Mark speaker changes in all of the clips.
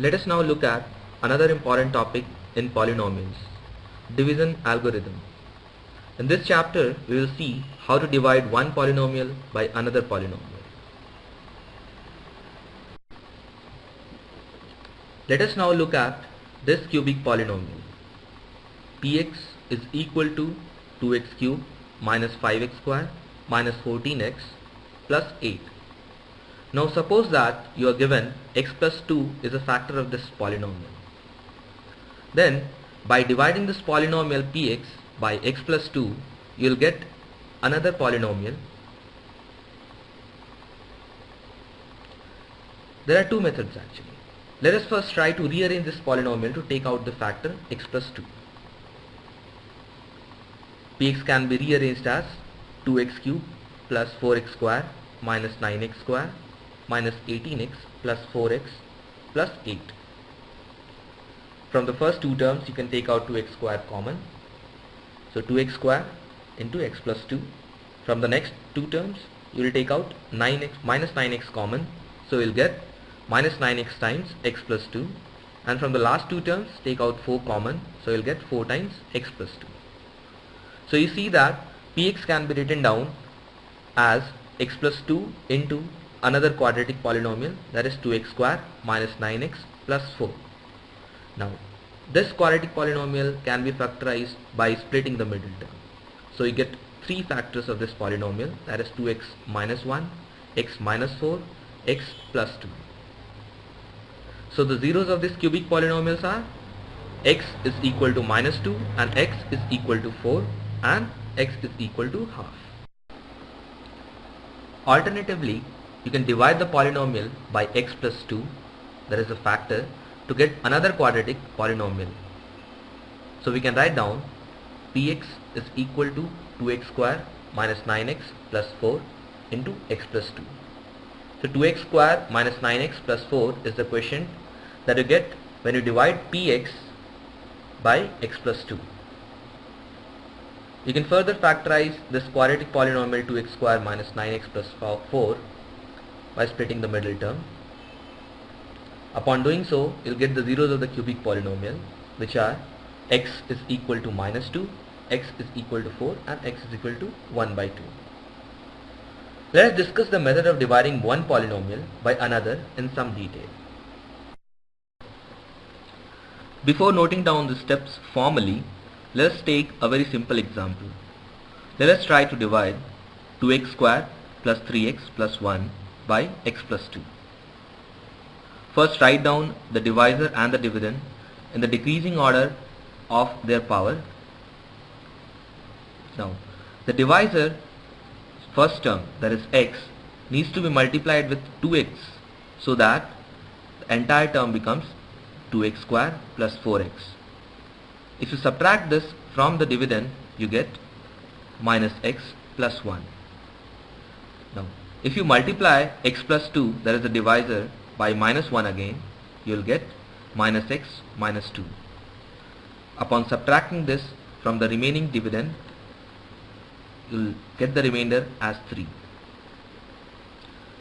Speaker 1: Let us now look at another important topic in polynomials, division algorithm. In this chapter, we will see how to divide one polynomial by another polynomial. Let us now look at this cubic polynomial. Px is equal to 2x cube minus 5x square minus 14x plus 8. Now suppose that you are given x plus 2 is a factor of this polynomial. Then by dividing this polynomial px by x plus 2, you will get another polynomial. There are two methods actually. Let us first try to rearrange this polynomial to take out the factor x plus 2. Px can be rearranged as 2x cube plus 4x square minus 9x square minus 18x plus 4x plus 8. From the first two terms you can take out 2x square common. So 2x square into x plus 2. From the next two terms you will take out 9x minus 9x common. So you will get minus 9x times x plus 2. And from the last two terms take out 4 common. So you will get 4 times x plus 2. So you see that px can be written down as x plus 2 into another quadratic polynomial, that is 2x square minus 9x plus 4. Now this quadratic polynomial can be factorized by splitting the middle term. So you get 3 factors of this polynomial, that is 2x minus 1, x minus 4, x plus 2. So the zeros of this cubic polynomials are x is equal to minus 2 and x is equal to 4 and x is equal to half. Alternatively, you can divide the polynomial by x plus 2, that is a factor, to get another quadratic polynomial. So we can write down px is equal to 2x square minus 9x plus 4 into x plus 2. So 2x square minus 9x plus 4 is the quotient that you get when you divide px by x plus 2. You can further factorize this quadratic polynomial 2x square minus 9x plus 4 by splitting the middle term. Upon doing so, you will get the zeros of the cubic polynomial, which are x is equal to minus 2, x is equal to 4 and x is equal to 1 by 2. Let us discuss the method of dividing one polynomial by another in some detail. Before noting down the steps formally, let us take a very simple example. Let us try to divide 2x square plus 3x plus 1 by x plus 2. First write down the divisor and the dividend in the decreasing order of their power. Now the divisor first term, that is x, needs to be multiplied with 2x so that the entire term becomes 2x square plus 4x. If you subtract this from the dividend, you get minus x plus 1. Now if you multiply x plus 2, that is the divisor, by minus 1 again, you will get minus x minus 2. Upon subtracting this from the remaining dividend, you will get the remainder as 3.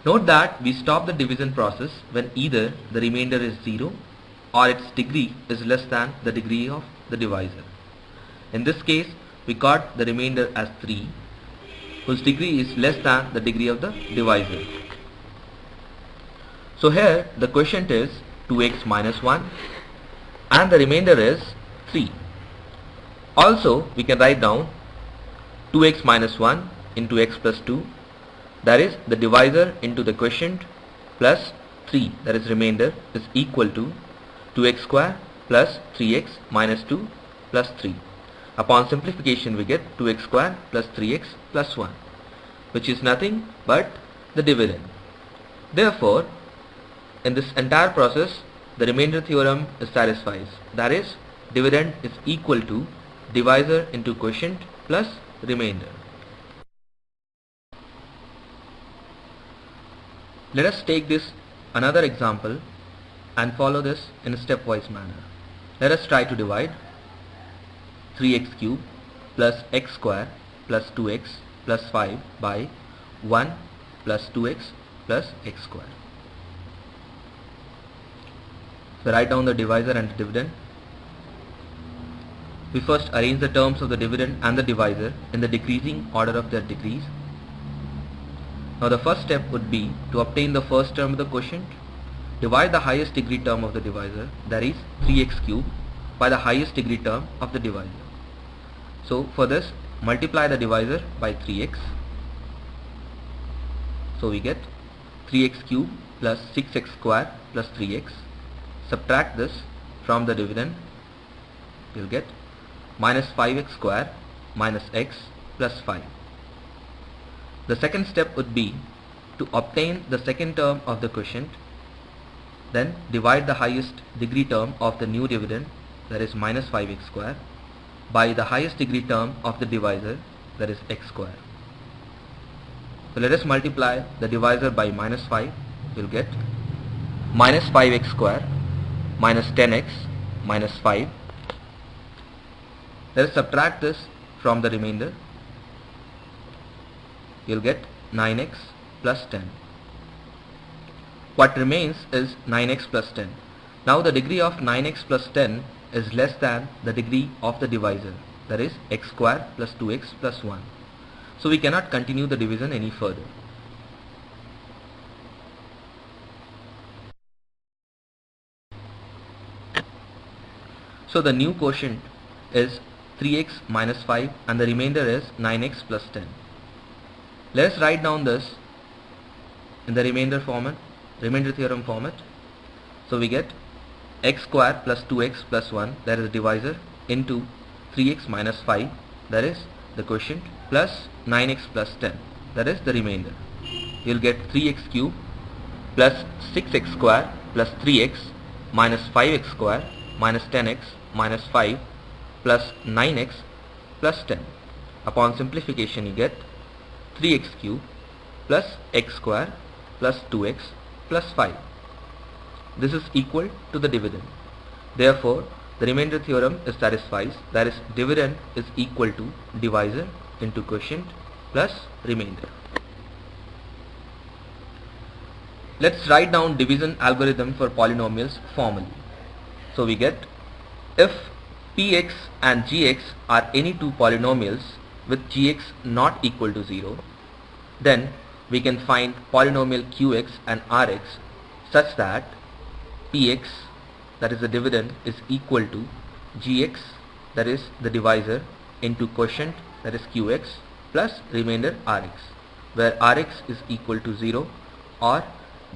Speaker 1: Note that we stop the division process when either the remainder is 0 or its degree is less than the degree of the divisor. In this case, we got the remainder as 3, whose degree is less than the degree of the divisor. So here the quotient is 2x minus 1 and the remainder is 3. Also we can write down 2x minus 1 into x plus 2, that is the divisor into the quotient, plus 3, that is remainder, is equal to 2x square plus 3x minus 2 plus 3. Upon simplification we get 2x square plus 3x plus 1, which is nothing but the dividend. Therefore, in this entire process, the remainder theorem is satisfies. That is, dividend is equal to divisor into quotient plus remainder. Let us take this another example and follow this in a stepwise manner. Let us try to divide 3x cube plus x square plus 2x plus 5 by 1 plus 2x plus x square. We write down the divisor and the dividend. We first arrange the terms of the dividend and the divisor in the decreasing order of their degrees. Now the first step would be to obtain the first term of the quotient, divide the highest degree term of the divisor, that is 3x cube, by the highest degree term of the divisor. So for this, multiply the divisor by 3x. So we get 3x cube plus 6x square plus 3x. Subtract this from the dividend, you will get minus 5x square minus x plus 5. The second step would be to obtain the second term of the quotient, then divide the highest degree term of the new dividend, that is minus 5x square, by the highest degree term of the divisor, that is x square. So let us multiply the divisor by minus 5, we will get minus 5x square minus 10x minus 5. Let us subtract this from the remainder, you will get 9x plus 10. What remains is 9x plus 10. Now the degree of 9x plus 10 is less than the degree of the divisor, that is x square plus 2x plus 1. So we cannot continue the division any further. So the new quotient is 3x minus 5 and the remainder is 9x plus 10. Let us write down this in the remainder theorem format. So we get x square plus 2x plus 1, that is the divisor, into 3x minus 5, that is the quotient, plus 9x plus 10, that is the remainder. You will get 3x cube plus 6x square plus 3x minus 5x square minus 10x minus 5 plus 9x plus 10. Upon simplification you get 3x cube plus x square plus 2x plus 5. This is equal to the dividend. Therefore, the remainder theorem is satisfies, that is dividend is equal to divisor into quotient plus remainder. Let's write down division algorithm for polynomials formally. So we get, if px and gx are any two polynomials with gx not equal to 0, then we can find polynomial qx and rx such that px, that is the dividend, is equal to gx, that is the divisor, into quotient, that is qx, plus remainder rx, where rx is equal to 0 or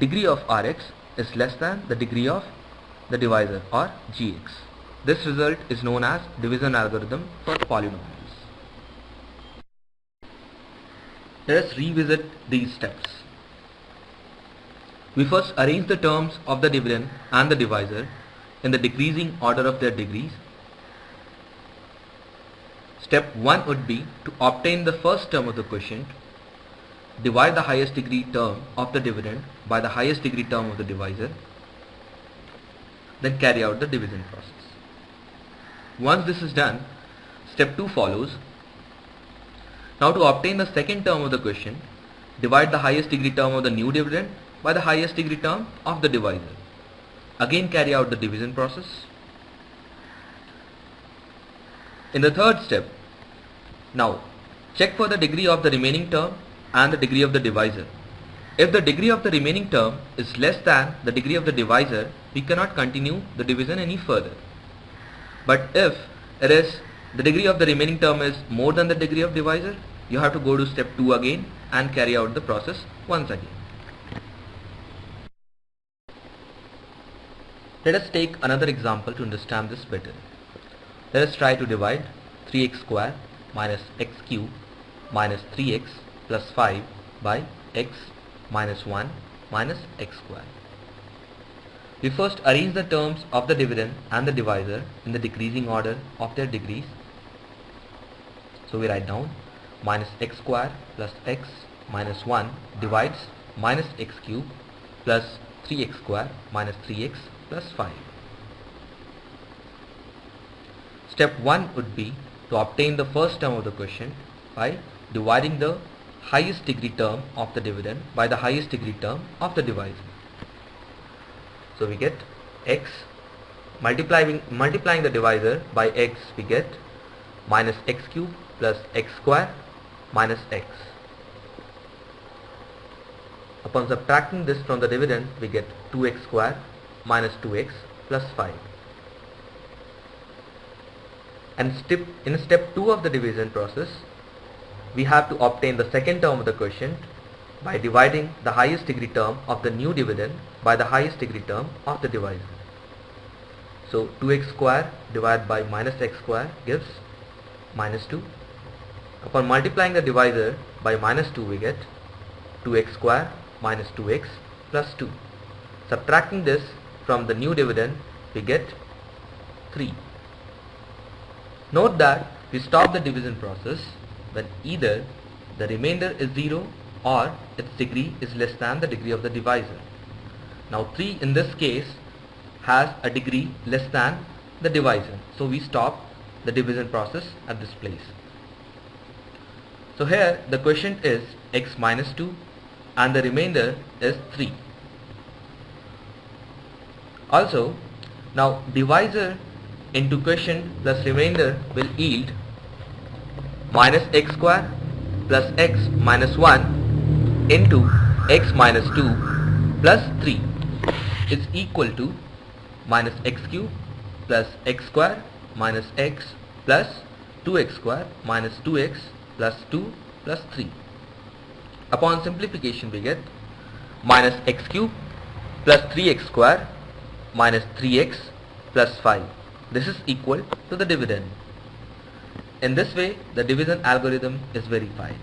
Speaker 1: degree of rx is less than the degree of the divisor or gx. This result is known as division algorithm for polynomials. Let us revisit these steps. We first arrange the terms of the dividend and the divisor in the decreasing order of their degrees. Step 1 would be to obtain the first term of the quotient, divide the highest degree term of the dividend by the highest degree term of the divisor, then carry out the division process. Once this is done, step 2 follows. Now to obtain the second term of the quotient, divide the highest degree term of the new dividend by the highest degree term of the divisor. Again carry out the division process. In the third step, now check for the degree of the remaining term and the degree of the divisor. If the degree of the remaining term is less than the degree of the divisor, we cannot continue the division any further. But if it is the degree of the remaining term is more than the degree of divisor, you have to go to step 2 again and carry out the process once again. Let us take another example to understand this better. Let us try to divide 3x square minus x cube minus 3x plus 5 by x minus 1 minus x square. We first arrange the terms of the dividend and the divisor in the decreasing order of their degrees. So we write down minus x square plus x minus 1 divides minus x cube plus 3x square minus 3x plus 5. Step 1 would be to obtain the first term of the quotient by dividing the highest degree term of the dividend by the highest degree term of the divisor. So we get x multiplying the divisor by x, we get minus x cube plus x square minus x. Upon subtracting this from the dividend, we get 2x square minus 2x plus 5. And in step 2 of the division process, we have to obtain the second term of the quotient by dividing the highest degree term of the new dividend by the highest degree term of the divisor. So 2x square divided by minus x square gives minus 2. Upon multiplying the divisor by minus 2, we get 2x square minus 2x plus 2. Subtracting this from the new dividend, we get 3. Note that we stop the division process when either the remainder is 0 or its degree is less than the degree of the divisor. Now 3 in this case has a degree less than the divisor, so we stop the division process at this place. So here the quotient is x minus 2 and the remainder is 3. Also, now divisor into quotient plus remainder will yield minus x square plus x minus 1 into x minus 2 plus 3 is equal to minus x cube plus x square minus x plus 2x square minus 2x plus 2 plus 3. Upon simplification, we get minus x cube plus 3x square minus 3x plus 5. This is equal to the dividend. In this way, the division algorithm is verified.